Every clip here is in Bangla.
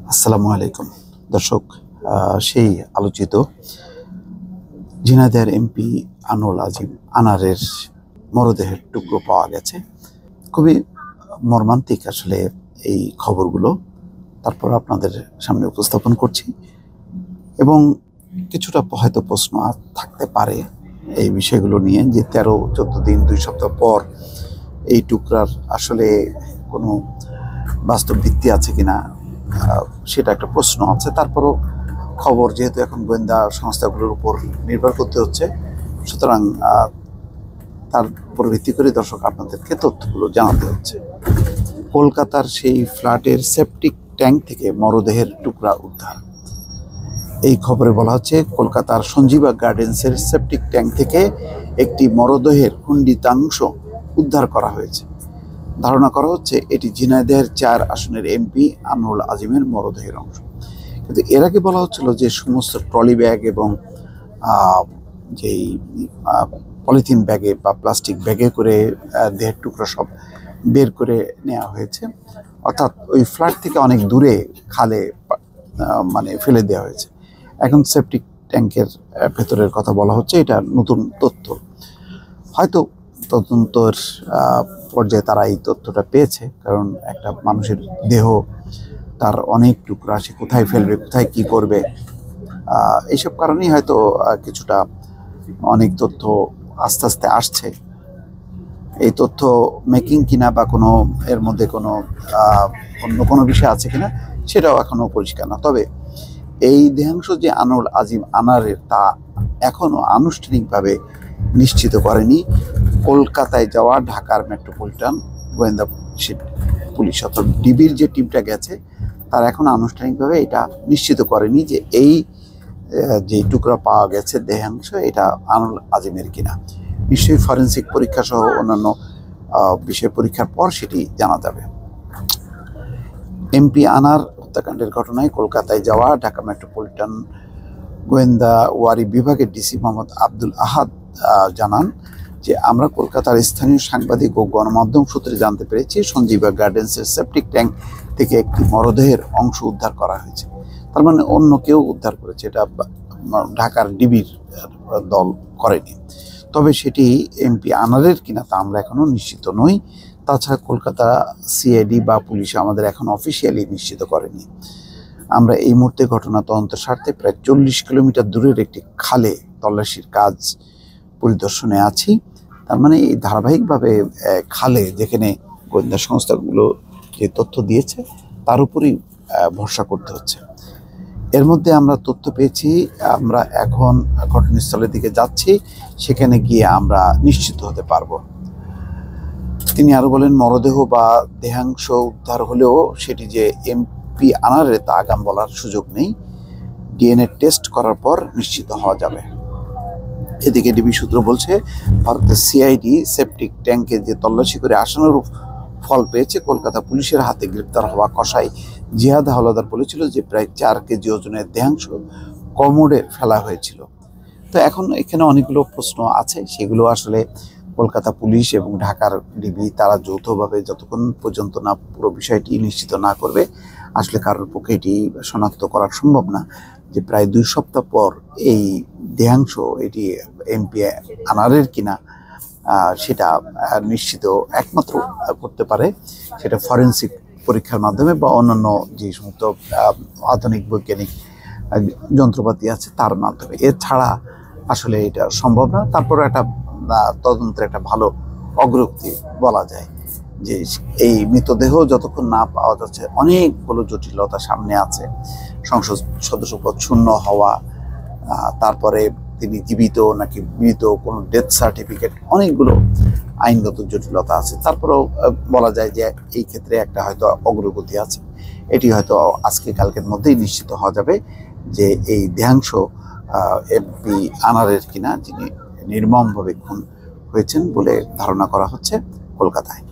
আসসালামু আলাইকুম দর্শক, সেই আলোচিত ঝিনাইদহের এমপি আনোয়ার আজিম আনারের মরদেহের টুকরো পাওয়া গেছে। খুবই মর্মান্তিক আসলে এই খবরগুলো, তারপর আপনাদের সামনে উপস্থাপন করছি এবং কিছুটা হয়তো প্রশ্ন থাকতে পারে এই বিষয়গুলো নিয়ে, যে 13-14 দিন 2 সপ্তাহ পর এই টুকরার আসলে কোনো বাস্তব ভিত্তি আছে কিনা, সেটা একটা প্রশ্ন আছে। তারপরও খবর যেহেতু এখন গোয়েন্দা সংস্থাগুলোর উপর নির্ভর করতে হচ্ছে, সুতরাং তার উপর ভিত্তি করে দর্শক আপনাদেরকে তথ্যগুলো জানাতে হচ্ছে। কলকাতার সেই ফ্ল্যাটের সেপটিক ট্যাঙ্ক থেকে মরদেহের টুকরা উদ্ধার। এই খবরে বলা হচ্ছে, কলকাতার সঞ্জীবা গার্ডেন্সের সেপটিক ট্যাঙ্ক থেকে একটি মরদেহের খণ্ডিতাংশ উদ্ধার করা হয়েছে। ধারণা করা হচ্ছে এটি ঝিনাইদহের 4 আসনের এমপি আনোয়ার আজিমের মরদেহের অংশ। কিন্তু এর আগে বলা হচ্ছিল যে সমস্ত ট্রলি ব্যাগ এবং যেই পলিথিন ব্যাগে বা প্লাস্টিক ব্যাগে করে দেহের টুকরো সব বের করে নেওয়া হয়েছে, অর্থাৎ ওই ফ্ল্যাট থেকে অনেক দূরে খালে মানে ফেলে দেওয়া হয়েছে। এখন সেপটিক ট্যাঙ্কের ভেতরের কথা বলা হচ্ছে, এটা নতুন তথ্য। হয়তো তদন্তের পর্যায়ে তারা এই তথ্যটা পেয়েছে, কারণ একটা মানুষের দেহ, তার অনেক টুকরা, সে কোথায় ফেলবে, কোথায় কি করবে, এইসব কারণেই হয়তো কিছুটা অনেক তথ্য আস্তে আস্তে আসছে। এই তথ্য মেকিং কিনা বা কোনো এর মধ্যে কোনো অন্য কোনো বিষয় আছে কিনা সেটাও এখনো পরিষ্কার না। তবে এই দেহাংশ যে আনোয়ার আজিম আনারের, তা এখনো আনুষ্ঠানিকভাবে নিশ্চিত করেনি কলকাতায় যাওয়া ঢাকার মেট্রোপলিটন গোয়েন্দা পুলিশ, অর্থাৎ ডিবির যে টিমটা গেছে, তারা এখন আনুষ্ঠানিকভাবে এটা নিশ্চিত করেনি যে এই যে টুকরা পাওয়া গেছে দেহাংশ, এটা আনোয়ার আজিমের কিনা। নিশ্চয়ই ফরেন্সিক পরীক্ষা সহ অন্যান্য বিষয় পরীক্ষার পর সেটি জানা যাবে। এমপি আনার হত্যাকাণ্ডের ঘটনায় কলকাতায় যাওয়া ঢাকা মেট্রোপলিটন গোয়েন্দা ওয়ারি বিভাগের ডিসি মোহাম্মদ আব্দুল আহাদ জানান যে, আমরা কলকাতার স্থানীয় সাংবাদিক ও গণমাধ্যম সূত্রে জানতে পেরেছি সঞ্জীবা গার্ডেন্সের সেপটিক ট্যাঙ্ক থেকে একটি মরদেহের অংশ উদ্ধার করা হয়েছে। তার মানে অন্য কেউ উদ্ধার করেছে, এটা ঢাকার ডিবির দল করেনি। তবে সেটি এমপি আনারের কিনা তা আমরা এখনো নিশ্চিত নই। তাছাড়া কলকাতা সিআইডি বা পুলিশ আমাদের এখন অফিসিয়ালি নিশ্চিত করেনি। আমরা এই মুহূর্তে ঘটনা তদন্তের স্বার্থে প্রায় 40 কিলোমিটার দূরের একটি খালে তল্লাশির কাজ পরিদর্শনে আছি। তার মানে এই ধারাবাহিকভাবে খালে, যেখানে গোয়েন্দা সংস্থাগুলো যে তথ্য দিয়েছে তার উপরই ভরসা করতে হচ্ছে। এর মধ্যে আমরা তথ্য পেয়েছি, আমরা এখন ঘটনাস্থলের দিকে যাচ্ছি, সেখানে গিয়ে আমরা নিশ্চিত হতে পারবো। তিনি আরো বলেন, মরদেহ বা দেহাংশ উদ্ধার হলেও সেটি যে এমপি আনারে তা আগাম বলার সুযোগ নেই। ডিএনএ টেস্ট করার পর নিশ্চিত হওয়া যাবে। এদিকে ডিবি সূত্র বলছে, ভারতের সিআইডি সেপটিক ট্যাঙ্কে যে তল্লাশি করে আসানোর ফল পেয়েছে। কলকাতা পুলিশের হাতে গ্রেপ্তার হওয়া কসাই জিহাদ হাওলাদার বলেছিল যে প্রায় 4 কেজি ওজনের দেহাংশ কমোডে ফেলা হয়েছিল। তো এখন এখানে অনেকগুলো প্রশ্ন আছে, সেগুলো আসলে কলকাতা পুলিশ এবং ঢাকার ডিবি তারা যৌথভাবে যতক্ষণ পর্যন্ত না পুরো বিষয়টি নিশ্চিত না করবে, আসলে কারোর পক্ষে এটি শনাক্ত করা সম্ভব না যে প্রায় 2 সপ্তাহ পর এই দেহাংশ এটি এমপি আনারের কিনা। সেটা নিশ্চিত একমাত্র করতে পারে সেটা ফরেন্সিক পরীক্ষার মাধ্যমে বা অন্যান্য যে সমস্ত আধুনিক বৈজ্ঞানিক যন্ত্রপাতি আছে তার মাধ্যমে। এছাড়া আসলে এটা সম্ভব না। তারপরে একটা তদন্তের একটা ভালো অগ্রগতি বলা যায় যে এই মৃতদেহ যতক্ষণ না পাওয়া যাচ্ছে, অনেকগুলো জটিলতা সামনে আছে। সংসদ সদস্য পদ শূন্য হওয়া, তারপরে তিনি জীবিত নাকি মৃত, কোনো ডেথ সার্টিফিকেট, অনেকগুলো আইনগত জটিলতা আছে। তারপরেও বলা যায় যে এই ক্ষেত্রে একটা হয়তো অগ্রগতি আছে। এটি হয়তো আজকে কালকের মধ্যেই নিশ্চিত হওয়া যাবে যে এই দেহাংশ এমপি আনারের কিনা, যিনি নির্মমভাবে খুন হয়েছেন বলে ধারণা করা হচ্ছে কলকাতায়।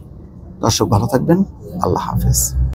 দর্শক ভালো থাকবেন, আল্লাহ হাফেজ।